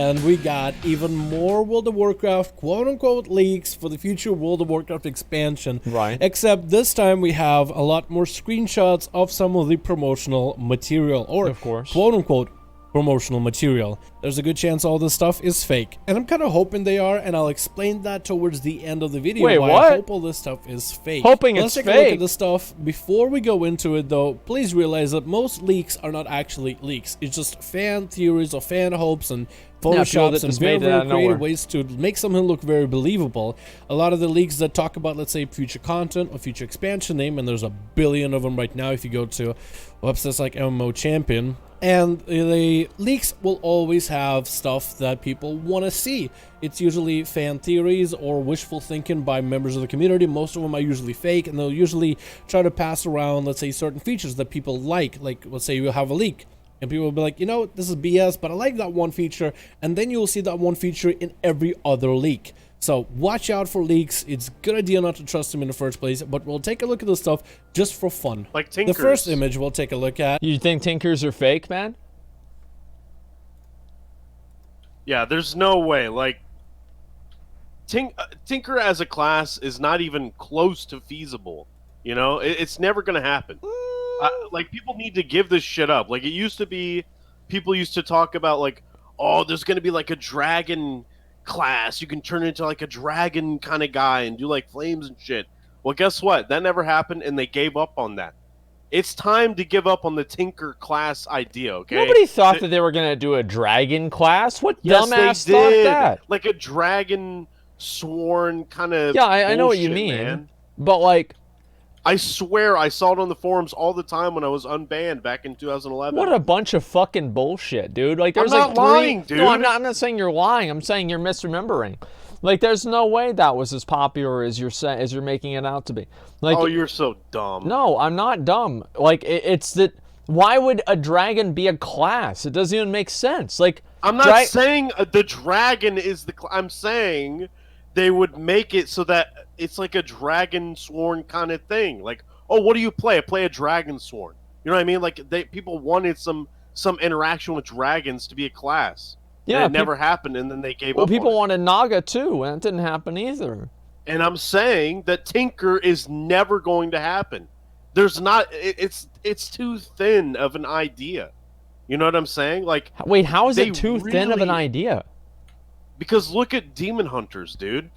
and we got even more World of Warcraft quote-unquote leaks for the future World of Warcraft expansion. Right. Except this time we have a lot more screenshots of some of the promotional material, or of course, quote-unquote promotional material. There's a good chance all this stuff is fake, and I'm kind of hoping they are, and I'll explain that towards the end of the video. Wait, why what? I hope all this stuff is fake. Hoping Let's it's take a look fake. at the stuff. Before we go into it though, please realize that most leaks are not actually leaks. It's just fan theories or fan hopes and photoshops and very, very creative ways to make something look very believable. A lot of the leaks that talk about, let's say, future content or future expansion name, and there's a billion of them right now if you go to websites like MMO Champion, and the leaks will always have stuff that people want to see. It's usually fan theories or wishful thinking by members of the community. Most of them are usually fake, and they'll usually try to pass around, let's say, certain features that people like let's say you have a leak, and people will be like, you know, this is BS, but I like that one feature, and then you'll see that one feature in every other leak. So watch out for leaks. It's a good idea not to trust them in the first place, but we'll take a look at this stuff just for fun. Like Tinkers. The first image we'll take a look at. You think Tinkers are fake, man? Yeah, there's no way. Like, Tinker as a class is not even close to feasible. You know, it's never going to happen. Like, people need to give this shit up. Like, it used to be, people used to talk about, like, oh, there's going to be, like, a dragon class. You can turn into, like, a dragon kind of guy and do, like, flames and shit. Well, guess what? That never happened, and they gave up on that. It's time to give up on the Tinker class idea, okay? Nobody thought that they were going to do a dragon class. What dumbass thought that? Like a dragon sworn kind of Yeah, I know what you mean. Man. But, like, I swear I saw it on the forums all the time when I was unbanned back in 2011. what a bunch of fucking bullshit, dude. Like, there's I'm not lying, dude. No, I'm not saying you're lying. I'm saying you're misremembering. Like, there's no way that was as popular as you're making it out to be. Like, oh, you're so dumb. No, I'm not dumb. Like, it's that. Why would a dragon be a class? It doesn't even make sense. Like, I'm not saying the dragon is the. I'm saying they would make it so that it's like a dragon sworn kind of thing. Like, oh, what do you play? I play a dragon sworn. You know what I mean? Like, people wanted some interaction with dragons to be a class. Yeah, and it never happened, and then they gave up. Well, people on it. wanted Naga too, and it didn't happen either. And I'm saying that Tinker is never going to happen. There's not. It's too thin of an idea. You know what I'm saying? Like, wait, how is it too thin of an idea? Because look at Demon Hunters, dude.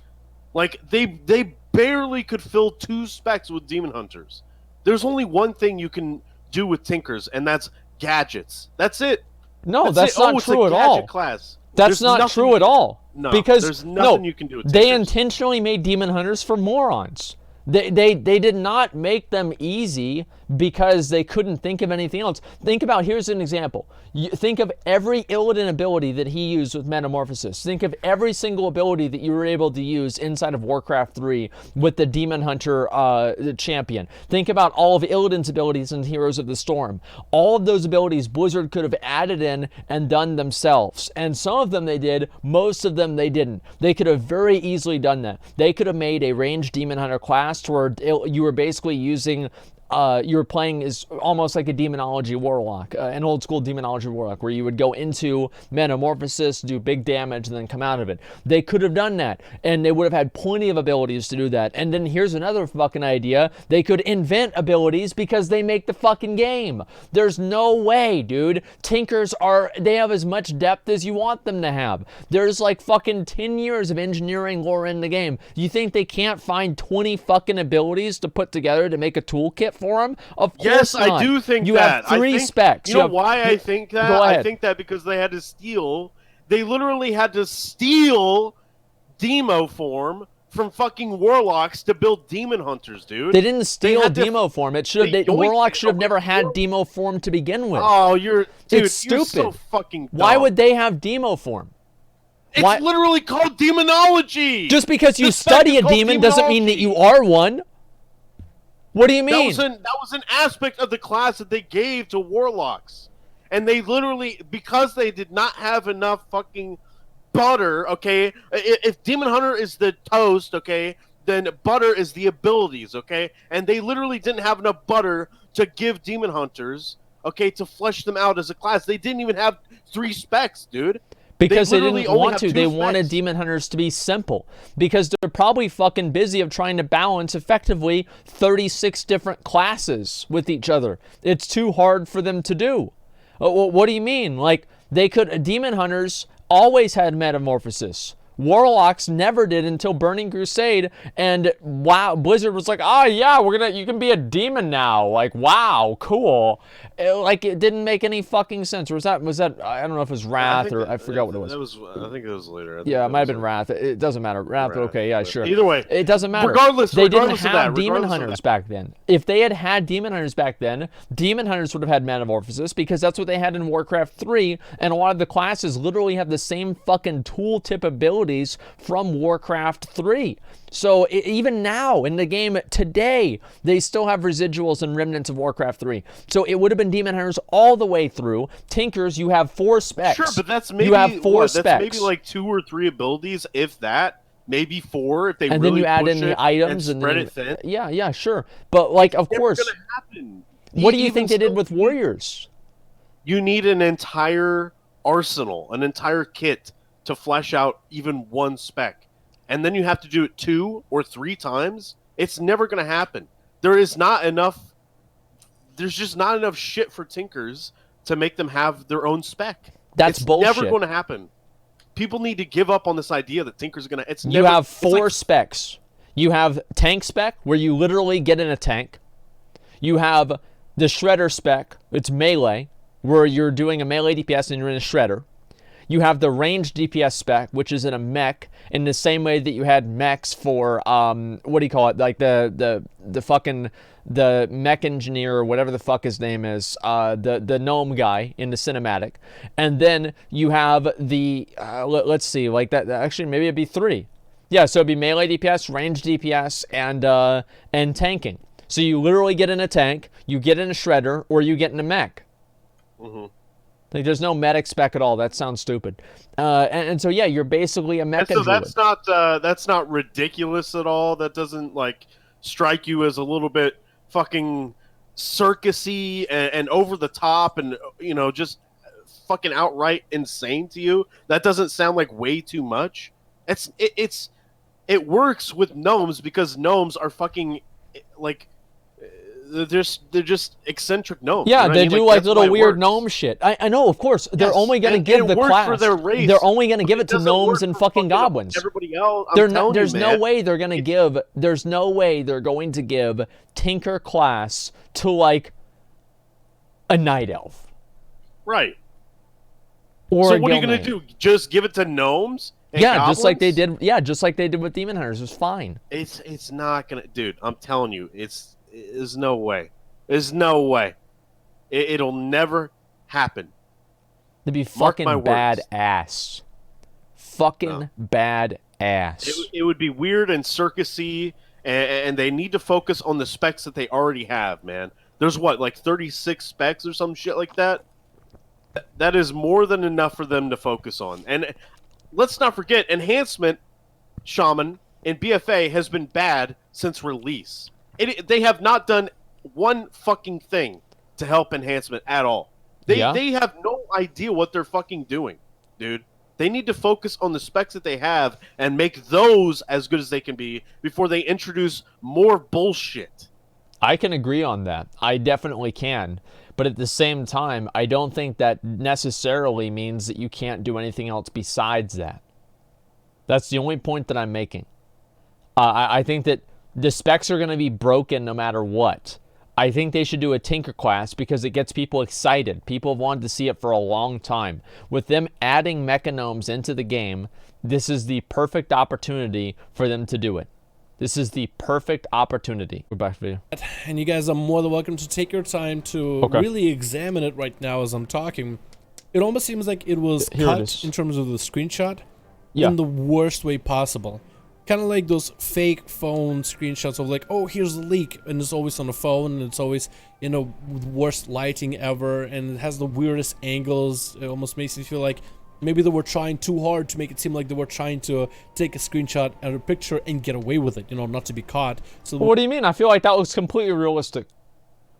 Like, they barely could fill 2 specs with Demon Hunters. There's only one thing you can do with Tinkers, and that's gadgets. That's it. No, that's not true at all. Class. That's not true at all. No, because there's nothing you can do with Tinkers. They intentionally made Demon Hunters for morons. They did not make them easy because they couldn't think of anything else. Think about, here's an example. Think of every Illidan ability that he used with Metamorphosis. Think of every single ability that you were able to use inside of Warcraft 3 with the Demon Hunter champion. Think about all of Illidan's abilities in Heroes of the Storm. All of those abilities Blizzard could have added in and done themselves. And some of them they did, most of them they didn't. They could have very easily done that. They could have made a ranged Demon Hunter class to where you were basically using you were playing as almost like a demonology warlock, an old school demonology warlock, where you would go into Metamorphosis, do big damage, and then come out of it. They could have done that, and they would have had plenty of abilities to do that. And then here's another fucking idea. They could invent abilities because they make the fucking game. There's no way, dude. Tinkers they have as much depth as you want them to have. There's like fucking 10 years of engineering lore in the game. You think they can't find 20 fucking abilities to put together to make a toolkit for them? Of course yes, not. I do think you that. have 3 specs. You know why I think that? Go ahead. I think that because they had to steal. They literally had to steal demo form from fucking warlocks to build demon hunters, dude. They didn't steal demo form. It should have. Warlock should have never had demo form to begin with. Oh, dude, it's stupid. You're so fucking dumb. Why would they have demo form? It's literally called demonology. Just because you study a demon doesn't mean that you are one. What do you mean? That was an aspect of the class that they gave to warlocks. And they literally, because they did not have enough fucking butter, okay? If Demon Hunter is the toast, okay, then butter is the abilities, okay? And they literally didn't have enough butter to give Demon Hunters, okay, to flesh them out as a class. They didn't even have 3 specs, dude. Because they didn't want to. They wanted Demon Hunters to be simple. Because they're probably fucking busy of trying to balance effectively 36 different classes with each other. It's too hard for them to do. What do you mean? Like, Demon Hunters always had Metamorphosis. Warlocks never did until Burning Crusade, and wow, Blizzard was like, oh yeah, you can be a demon now. Like, wow, cool. It didn't make any fucking sense. Or was that I don't know if it was Wrath or I forgot what it was. I think it was later. Yeah, it might have been Wrath. It doesn't matter. Wrath, okay, yeah, sure. Either way, it doesn't matter. They didn't have Demon Hunters back then. If they had Demon Hunters back then, Demon Hunters would have had Metamorphosis because that's what they had in Warcraft 3, and a lot of the classes literally have the same fucking tooltip abilities from Warcraft 3. So even now in the game today, they still have residuals and remnants of Warcraft 3. So it would have been Demon Hunters all the way through. Tinkers, you have 4 specs. Sure, but that's maybe That's maybe like 2 or 3 abilities, if that. Maybe 4 if they and really then you add push in the items and spread it thin. Yeah, sure. But like, of course, never gonna happen. What do you think they did with Warriors? You need an entire arsenal, an entire kit to flesh out even one spec. And then you have to do it 2 or 3 times. It's never going to happen. There's just not enough shit for Tinkers to make them have their own spec. That's bullshit. It's never going to happen. People need to give up on this idea that Tinkers are going to... You have 4 specs. You have tank spec, where you literally get in a tank. You have the Shredder spec. It's melee, where you're doing a melee DPS and you're in a Shredder. You have the ranged DPS spec, which is in a mech, in the same way that you had mechs for what do you call it? Like the mech engineer or whatever the fuck his name is, the gnome guy in the cinematic, and then you have the let's see, like that. Actually, maybe it'd be 3. Yeah, so it'd be melee DPS, ranged DPS, and tanking. So you literally get in a tank, you get in a Shredder, or you get in a mech. Mm-hmm. Like, there's no medic spec at all. That sounds stupid. And so yeah, you're basically a mecha druid. So that's not ridiculous at all. That doesn't like strike you as a little bit fucking circusy and over the top and just fucking outright insane to you. That doesn't sound like way too much. It works with gnomes because gnomes are fucking like. They're just eccentric gnomes. Yeah, you know they do like little weird works. gnome shit. I know, of course. They're only going to give the class. For their race, they're only going to give it to gnomes and fucking goblins. Everybody else, there's no way they're going to give. There's no way they're going to give Tinker class to like a night elf. Right. Or so what are you going to do? Just give it to gnomes? And goblins? Just like they did. Yeah, just like they did with Demon Hunters. It was fine. It's not gonna, dude. I'm telling you, there's no way. There's no way. It'll never happen. It'd be fucking badass. Fucking badass. It would be weird and circusy, and they need to focus on the specs that they already have, man. There's like 36 specs or some shit like that. That is more than enough for them to focus on. And let's not forget, enhancement, Shaman, in BFA has been bad since release. They have not done one fucking thing to help enhancement at all. They have no idea what they're fucking doing, dude. They need to focus on the specs that they have and make those as good as they can be before they introduce more bullshit. I can agree on that. I definitely can. But at the same time, I don't think that necessarily means that you can't do anything else besides that. That's the only point that I'm making. I think that the specs are going to be broken no matter what. I think they should do a Tinker class because it gets people excited. People have wanted to see it for a long time. With them adding mechanomes into the game, this is the perfect opportunity for them to do it. This is the perfect opportunity. We're back to video. And you guys are more than welcome to take your time to really examine it right now as I'm talking. It almost seems like it was cut in terms of the screenshot in the worst way possible. Kind of like those fake phone screenshots of like, oh, here's a leak, and it's always on the phone, and it's always, worst lighting ever, and it has the weirdest angles. It almost makes me feel like maybe they were trying too hard to make it seem like they were trying to take a screenshot and a picture and get away with it, not to be caught. So what do you mean? I feel like that looks completely realistic.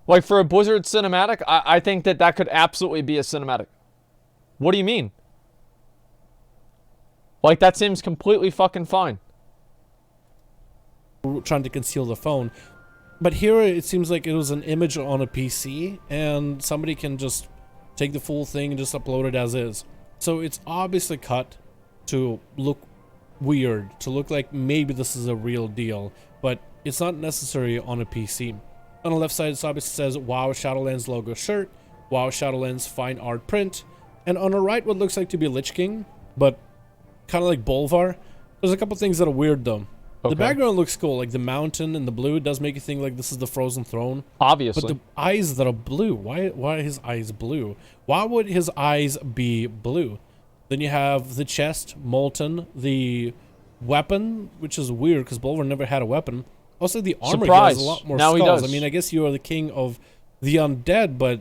Like for a Blizzard cinematic, I think that could absolutely be a cinematic. What do you mean? Like, that seems completely fucking fine. Trying to conceal the phone. But here it seems like it was an image on a PC, and somebody can just take the full thing and just upload it as is. So it's obviously cut to look weird, to look like maybe this is a real deal, but it's not necessary on a PC. On the left side, it obviously says WoW Shadowlands logo shirt, WoW Shadowlands fine art print, and on the right, what looks like to be Lich King, but kind of like Bolvar. There's a couple things that are weird though. Okay. The background looks cool, like the mountain and the blue does make you think like this is the Frozen Throne. Obviously. But the eyes that are blue, why are his eyes blue? Why would his eyes be blue? Then you have the chest, molten, the weapon, which is weird because Bolvar never had a weapon. Also, the armor has a lot more now skulls. He does. I mean, I guess you are the king of the undead, but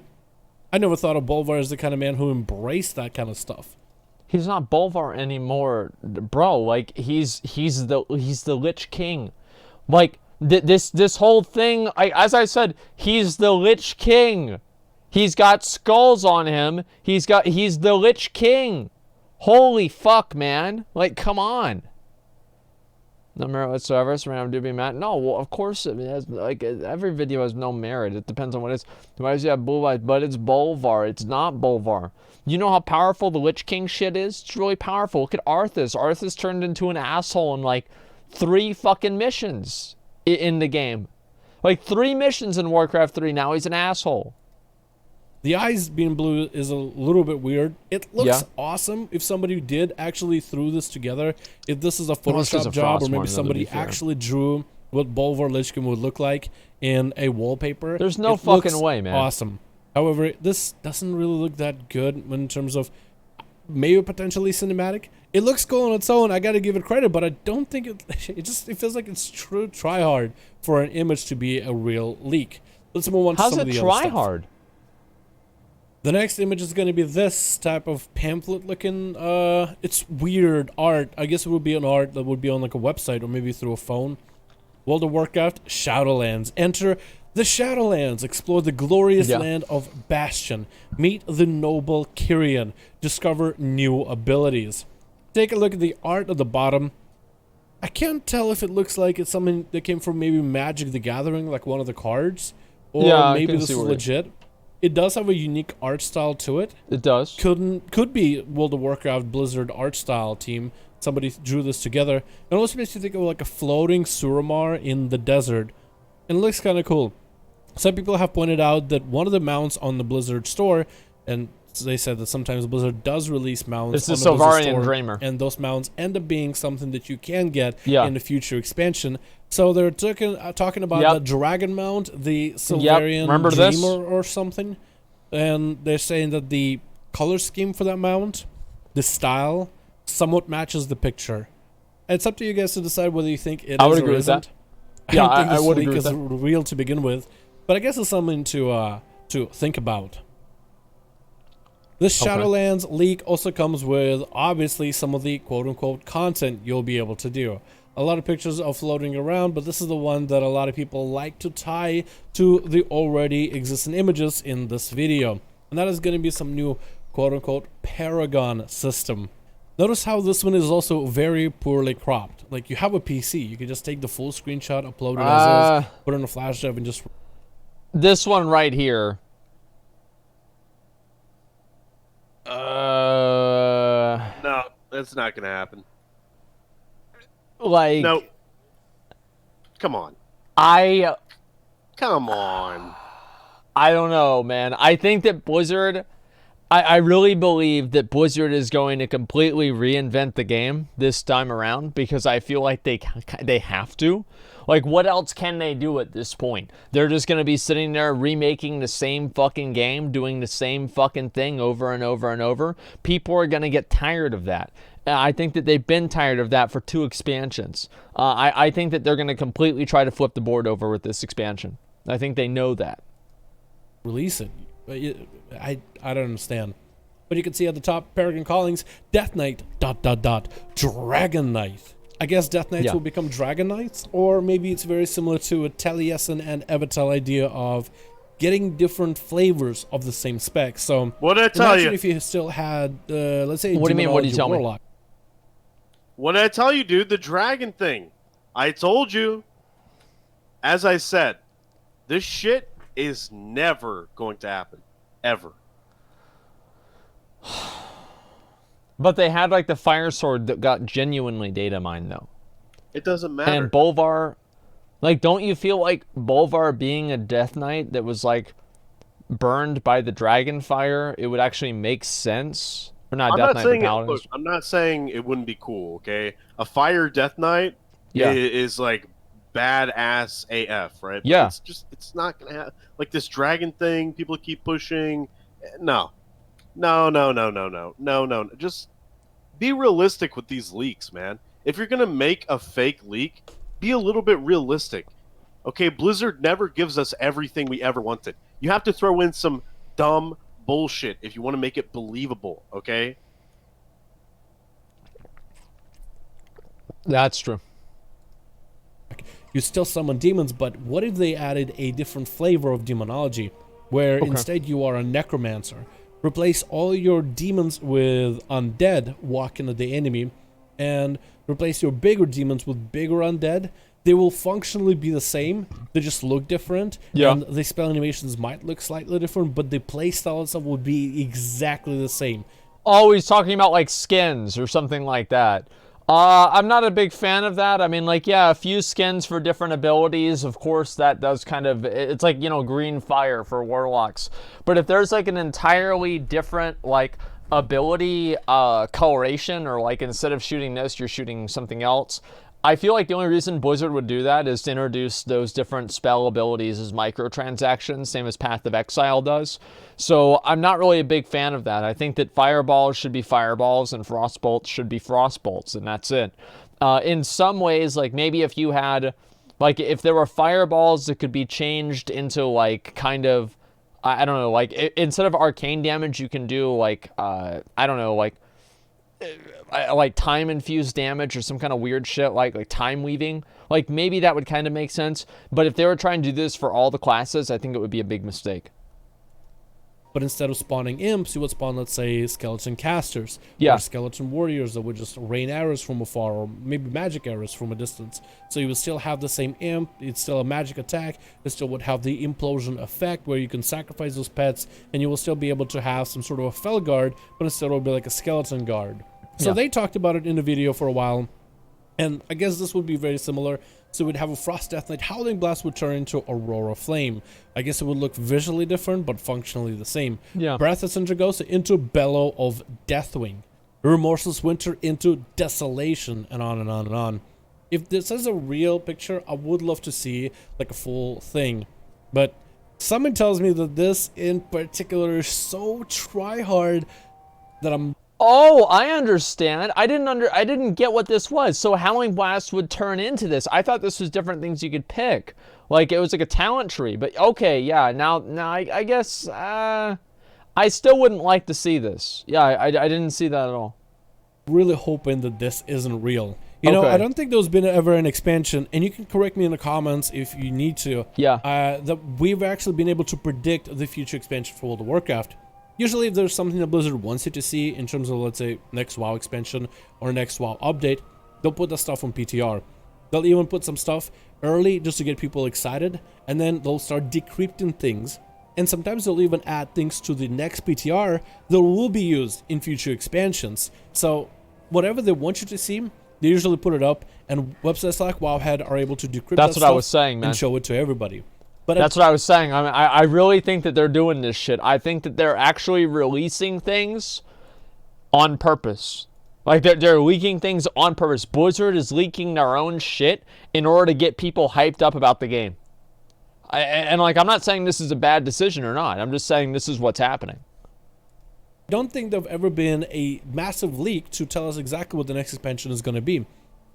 I never thought of Bolvar as the kind of man who embraced that kind of stuff. He's not Bolvar anymore, bro. Like, he's the Lich King. Like, this whole thing, as I said, he's the Lich King. He's got skulls on him. He's the Lich King. Holy fuck, man. Like, come on. No merit whatsoever, surrounded to be Matt. No, well, of course, I mean, like, every video has no merit. It depends on what it is. Why does he have blue eyes? But it's Bolvar. It's not Bolvar. You know how powerful the Lich King shit is? It's really powerful. Look at Arthas. Arthas turned into an asshole in, like, 3 fucking missions in the game. Like, 3 missions in Warcraft 3. Now he's an asshole. The eyes being blue is a little bit weird. It looks awesome if somebody did actually threw this together. If this is a Photoshop job, or maybe somebody actually drew what Bolvar Lich King would look like in a wallpaper. There's no fucking way, man. Awesome. However, this doesn't really look that good in terms of maybe potentially cinematic. It looks cool on its own. I gotta give it credit, but I don't think it feels like it's true try hard for an image to be a real leak. Let's move on to some of the other stuff. How's it try hard? The next image is going to be this type of pamphlet-looking, it's weird art. I guess it would be an art that would be on like a website or maybe through a phone. World of Warcraft, Shadowlands. Enter the Shadowlands. Explore the glorious land of Bastion. Meet the noble Kyrian. Discover new abilities. Take a look at the art at the bottom. I can't tell if it looks like it's something that came from maybe Magic the Gathering, like one of the cards. Or maybe this is legit. It does have a unique art style to it. It does. Could be World of Warcraft Blizzard art style team. Somebody drew this together. It also makes you think of like a floating Suramar in the desert. And it looks kind of cool. Some people have pointed out that one of the mounts on the Blizzard store, and they said that sometimes Blizzard does release mounts on the Blizzard store, Dreamer. And those mounts end up being something that you can get in the future expansion. So they're talking about the Dragon Mount, the Silverian Dreamer or something. And they're saying that the color scheme for that mount, the style, somewhat matches the picture. It's up to you guys to decide whether you think it is or isn't. Yeah, I would think agree this leak is real to begin with. But I guess it's something to think about. This Shadowlands leak also comes with, obviously, some of the quote-unquote content you'll be able to do. A lot of pictures are floating around, but this is the one that a lot of people like to tie to the already existing images in this video. And that is going to be some new quote-unquote Paragon system. Notice how this one is also very poorly cropped. Like, you have a PC, you can just take the full screenshot, upload it as is, put it on a flash drive, and just... This one right here. No, that's not gonna happen. Like, no. Come on. Come on. I don't know, man. I think that Blizzard... I really believe that Blizzard is going to completely reinvent the game this time around because I feel like they have to. Like, what else can they do at this point? They're just going to be sitting there remaking the same fucking game, doing the same fucking thing over and over and over. People are going to get tired of that. I think that they've been tired of that for 2 expansions. I think that they're going to completely try to flip the board over with this expansion. I think they know that. Release it. I don't understand. But you can see at the top, Paragon Callings, Death Knight, ... Dragon Knight. I guess Death Knights will become Dragon Knights, or maybe it's very similar to a Taliesin and Evital idea of getting different flavors of the same spec. So, what did I tell you? If you still had, let's say, what do you mean? What do you tell Warlock. What did I tell you, dude? The dragon thing. I told you. As I said, this shit is never going to happen. Ever. But they had like the fire sword that got genuinely data mined though. It doesn't matter. And Bolvar, like, don't you feel like Bolvar being a Death Knight that was like burned by the dragon fire, it would actually make sense? Or not Death Knight, but Paladins. I'm not saying it wouldn't be cool, okay? A fire Death Knight is like badass AF, right? Yeah. It's not gonna happen. Like this dragon thing, people keep pushing. No. Just be realistic with these leaks, man. If you're gonna make a fake leak, be a little bit realistic. Okay, Blizzard never gives us everything we ever wanted. You have to throw in some dumb bullshit if you want to make it believable, okay? That's true. You still summon demons, but what if they added a different flavor of demonology, where instead you are a necromancer? Replace all your demons with undead walking at the enemy, and replace your bigger demons with bigger undead. They will functionally be the same, they just look different, and the spell animations might look slightly different, but the playstyle and stuff would be exactly the same. Always talking about like skins or something like that. I'm not a big fan of that. I mean, like, yeah, a few skins for different abilities. Of course, that does kind of, it's like, you know, green fire for warlocks. But if there's like an entirely different, like, ability coloration, or like instead of shooting this, you're shooting something else, I feel like the only reason Blizzard would do that is to introduce those different spell abilities as microtransactions, same as Path of Exile does. So I'm not really a big fan of that. I think that fireballs should be fireballs and frostbolts should be frostbolts, and that's it. In some ways, like maybe if you had, like if there were fireballs that could be changed into like kind of, I don't know, like instead of arcane damage, you can do like, I don't know, like time infused damage or some kind of weird shit like time weaving. Like maybe that would kind of make sense. But if they were trying to do this for all the classes, I think it would be a big mistake. But instead of spawning imps, you would spawn, let's say, skeleton casters. Yeah. Or skeleton warriors that would just rain arrows from afar, or maybe magic arrows from a distance. So you would still have the same imp, it's still a magic attack, it still would have the implosion effect where you can sacrifice those pets, and you will still be able to have some sort of a fel guard, but instead it will be like a skeleton guard. So they talked about it in the video for a while, and I guess this would be very similar. So we'd have a Frost Death Knight Howling Blast would turn into Aurora Flame. I guess it would look visually different, but functionally the same. Yeah. Breath of Sindragosa into Bellow of Deathwing. Remorseless Winter into Desolation, and on and on and on. If this is a real picture, I would love to see like a full thing. But something tells me that this in particular is so try-hard that I'm... Oh, I understand. I didn't get what this was. So Howling Blast would turn into this. I thought this was different things you could pick. Like it was like a talent tree. But okay, yeah. Now I guess I still wouldn't like to see this. Yeah, I didn't see that at all. Really hoping that this isn't real. You know, I don't think there's been ever an expansion, and you can correct me in the comments if you need to. Yeah. That we've actually been able to predict the future expansion for World of Warcraft. Usually if there's something that Blizzard wants you to see in terms of, let's say, next WoW expansion or next WoW update, they'll put the stuff on PTR. They'll even put some stuff early just to get people excited, and then they'll start decrypting things. And sometimes they'll even add things to the next PTR that will be used in future expansions. So whatever they want you to see, they usually put it up, and websites like Wowhead are able to decrypt That's that what stuff I was saying, man. And show it to everybody. But that's what I was saying. I mean, I really think that they're doing this shit. I think that they're actually releasing things on purpose. Like they're leaking things on purpose. Blizzard is leaking their own shit in order to get people hyped up about the game. And like, I'm not saying this is a bad decision or not. I'm just saying this is what's happening. I don't think there've ever been a massive leak to tell us exactly what the next expansion is going to be.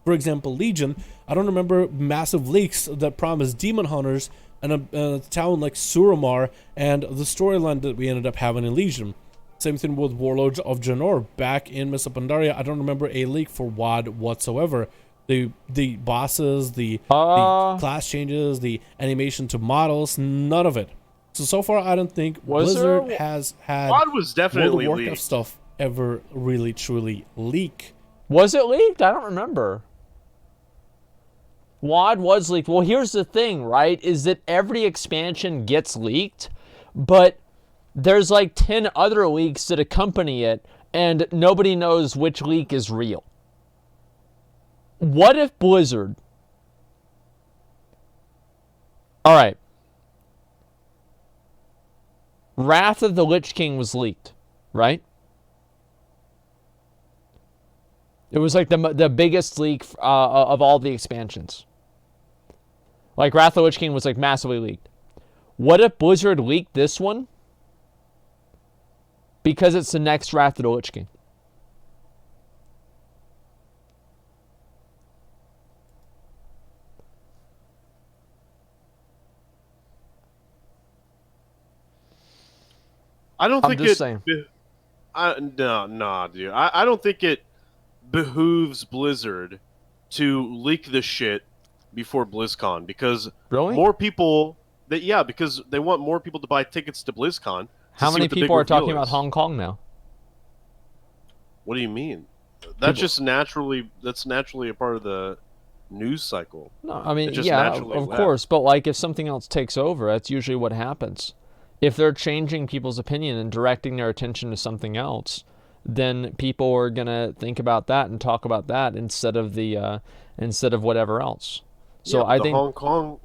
For example, Legion, I don't remember massive leaks that promised demon hunters and a town like Suramar and the storyline that we ended up having in Legion. Same thing with Warlords of Draenor back in Mists of Pandaria. I don't remember a leak for WoD whatsoever. The bosses, the class changes, the animation to models, none of it. So far I don't think Blizzard has had WoD was definitely World of Warcraft stuff ever really truly leak. Was it leaked? I don't remember. WoD was leaked. Well, here's the thing, right? Is that every expansion gets leaked, but there's like 10 other leaks that accompany it, and nobody knows which leak is real. What if Blizzard... All right. Wrath of the Lich King was leaked, right? It was like the biggest leak of all the expansions. Like, Wrath of the Lich King was like massively leaked. What if Blizzard leaked this one? Because it's the next Wrath of the Lich King. I don't think just saying. Dude. I don't think it behooves Blizzard to leak this shit before BlizzCon, because more people because they want more people to buy tickets to BlizzCon. How many people are talking about Hong Kong now? What do you mean? That's naturally a part of the news cycle. No, I mean, yeah, of course, but like if something else takes over, that's usually what happens. If they're changing people's opinion and directing their attention to something else, then people are gonna think about that and talk about that instead of whatever else. So I think Hong Kong,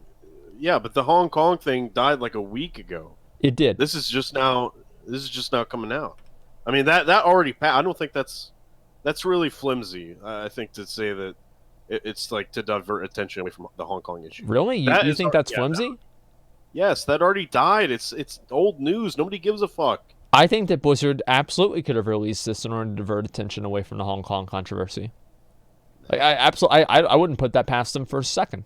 but the Hong Kong thing died like a week ago. It did. This is just now coming out. I mean that already passed. I don't think that's really flimsy. I think to say that it's like to divert attention away from the Hong Kong issue. Really? You think that's flimsy? Yes, that already died. It's old news. Nobody gives a fuck. I think that Blizzard absolutely could have released this in order to divert attention away from the Hong Kong controversy. Like, I wouldn't put that past them for a second.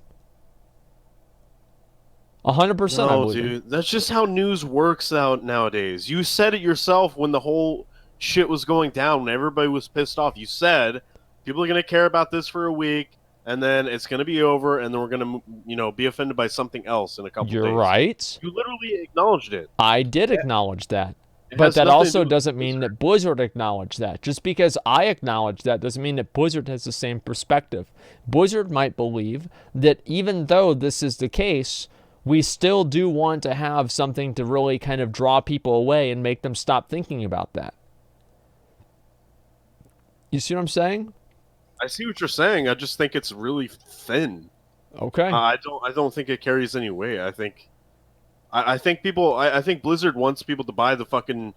100%. No, dude, that's just how news works out nowadays. You said it yourself when the whole shit was going down, when everybody was pissed off. You said people are gonna care about this for a week, and then it's gonna be over, and then we're gonna, be offended by something else in a couple days. You're right. You literally acknowledged it. I did acknowledge that. But that also doesn't mean that Blizzard acknowledged that. Just because I acknowledge that doesn't mean that Blizzard has the same perspective. Blizzard might believe that even though this is the case, we still do want to have something to really kind of draw people away and make them stop thinking about that. You see what I'm saying? I see what you're saying. I just think it's really thin. Okay. I don't think it carries any weight. I think Blizzard wants people to buy the fucking,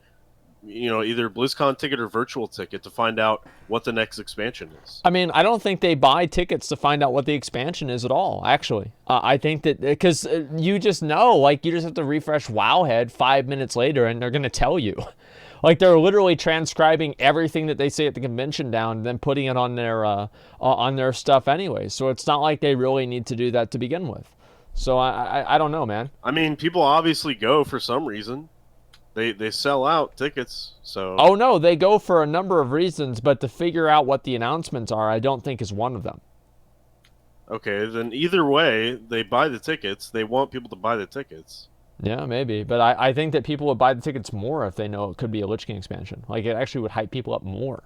either BlizzCon ticket or virtual ticket to find out what the next expansion is. I mean, I don't think they buy tickets to find out what the expansion is at all, actually. I think that, because you just know, like, you just have to refresh Wowhead 5 minutes later and they're going to tell you. Like, they're literally transcribing everything that they say at the convention down and then putting it on their stuff anyway. So it's not like they really need to do that to begin with. So I don't know, man. I mean, people obviously go for some reason. They sell out tickets, so... Oh, no, they go for a number of reasons, but to figure out what the announcements are, I don't think is one of them. Okay, then either way, they buy the tickets. They want people to buy the tickets. Yeah, maybe. But I think that people would buy the tickets more if they know it could be a Lich King expansion. Like, it actually would hype people up more.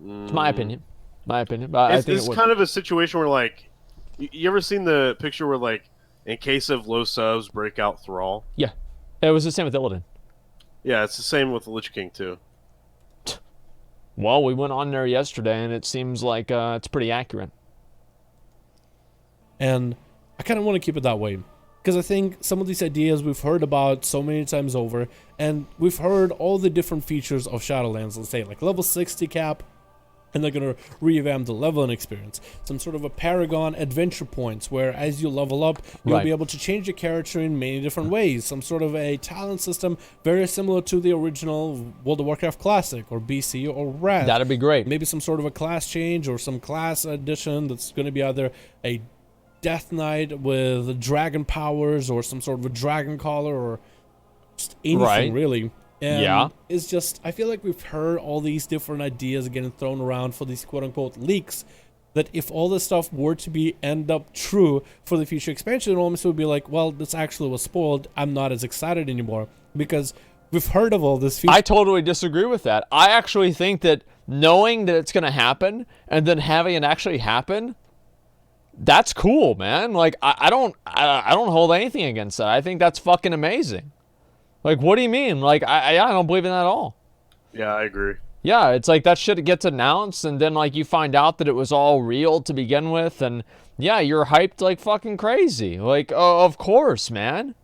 It's my opinion. But I think it's kind of a situation where, like... You ever seen the picture where, like, in case of low subs, break out Thrall? Yeah. It was the same with Illidan. Yeah, it's the same with the Lich King, too. Well, we went on there yesterday, and it seems like it's pretty accurate. And I kind of want to keep it that way. Because I think some of these ideas we've heard about so many times over, and we've heard all the different features of Shadowlands, let's say, like level 60 cap, and they're going to revamp the leveling experience. Some sort of a Paragon adventure points where as you level up, you'll be able to change your character in many different ways. Some sort of a talent system very similar to the original World of Warcraft Classic or BC or Wrath. That'd be great. Maybe some sort of a class change or some class addition that's going to be either a Death Knight with dragon powers or some sort of a dragon collar or just anything really. And it's just, I feel like we've heard all these different ideas getting thrown around for these quote-unquote leaks, that if all this stuff were to end up true for the future expansion, it almost would be like, well, this actually was spoiled. I'm not as excited anymore. Because We've heard of all this. I totally disagree with that. I actually think that knowing that it's going to happen and then having it actually happen, that's cool, man. Like, I don't hold anything against that. I think that's fucking amazing. Like, what do you mean? Like, I don't believe in that at all. Yeah, I agree. Yeah, it's like that shit gets announced, and then, like, you find out that it was all real to begin with, and, yeah, you're hyped like fucking crazy. Like, of course, man.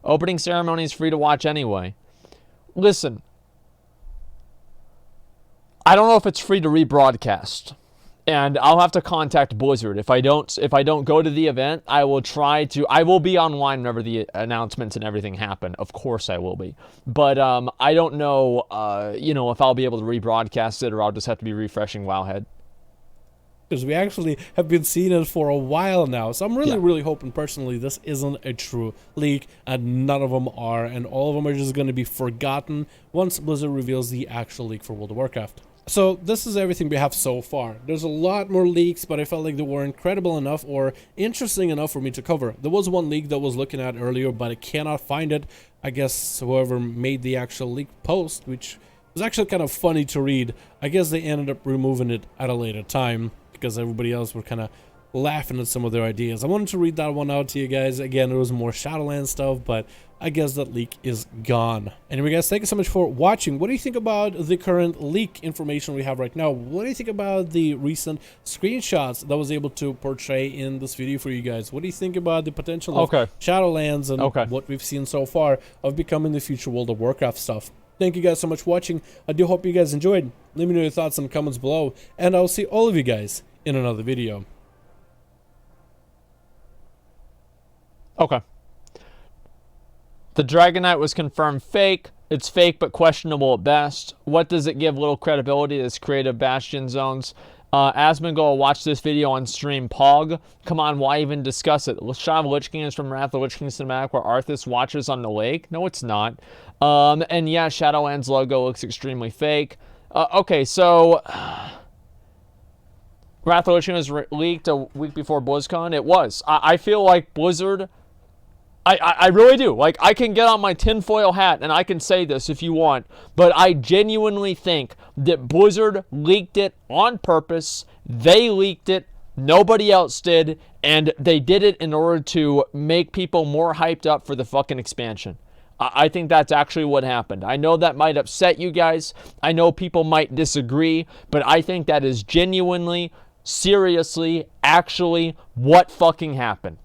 Opening ceremony is free to watch anyway. Listen, I don't know if it's free to rebroadcast, and I'll have to contact Blizzard. If I don't go to the event, I will be online whenever the announcements and everything happen. Of course I will be. But I don't know, if I'll be able to rebroadcast it or I'll just have to be refreshing Wowhead. Because we actually have been seeing it for a while now. So I'm really hoping personally this isn't a true leak, and none of them are, and all of them are just going to be forgotten once Blizzard reveals the actual leak for World of Warcraft. So this is everything we have so far. There's a lot more leaks, but I felt like they were incredible enough or interesting enough for me to cover. There was one leak that I was looking at earlier, but I cannot find it. I guess whoever made the actual leak post, which was actually kind of funny to read, I guess they ended up removing it at a later time because everybody else were kind of laughing at some of their ideas. I wanted to read that one out to you guys. Again, there was more Shadowlands stuff, but I guess that leak is gone. Anyway, guys, thank you so much for watching. What do you think about the current leak information we have right now? What do you think about the recent screenshots that I was able to portray in this video for you guys? What do you think about the potential of Shadowlands and what we've seen so far of becoming the future World of Warcraft stuff? Thank you guys so much for watching. I do hope you guys enjoyed. Let me know your thoughts in the comments below, and I'll see all of you guys in another video. Okay. The Dragon Knight was confirmed fake. It's fake but questionable at best. What does it give little credibility to this creative Bastion zones? Asmongold, watch this video on stream. Pog, come on, why even discuss it? Shot of Lich King is from Wrath of the Lich King cinematic where Arthas watches on the lake. No, it's not. And yeah, Shadowlands logo looks extremely fake. Okay, so Wrath of the Lich King was leaked a week before BlizzCon. It was. I feel like Blizzard. I really do. Like, I can get on my tinfoil hat and I can say this if you want, but I genuinely think that Blizzard leaked it on purpose. They leaked it. Nobody else did. And they did it in order to make people more hyped up for the fucking expansion. I think that's actually what happened. I know that might upset you guys. I know people might disagree, but I think that is genuinely, seriously, actually what fucking happened.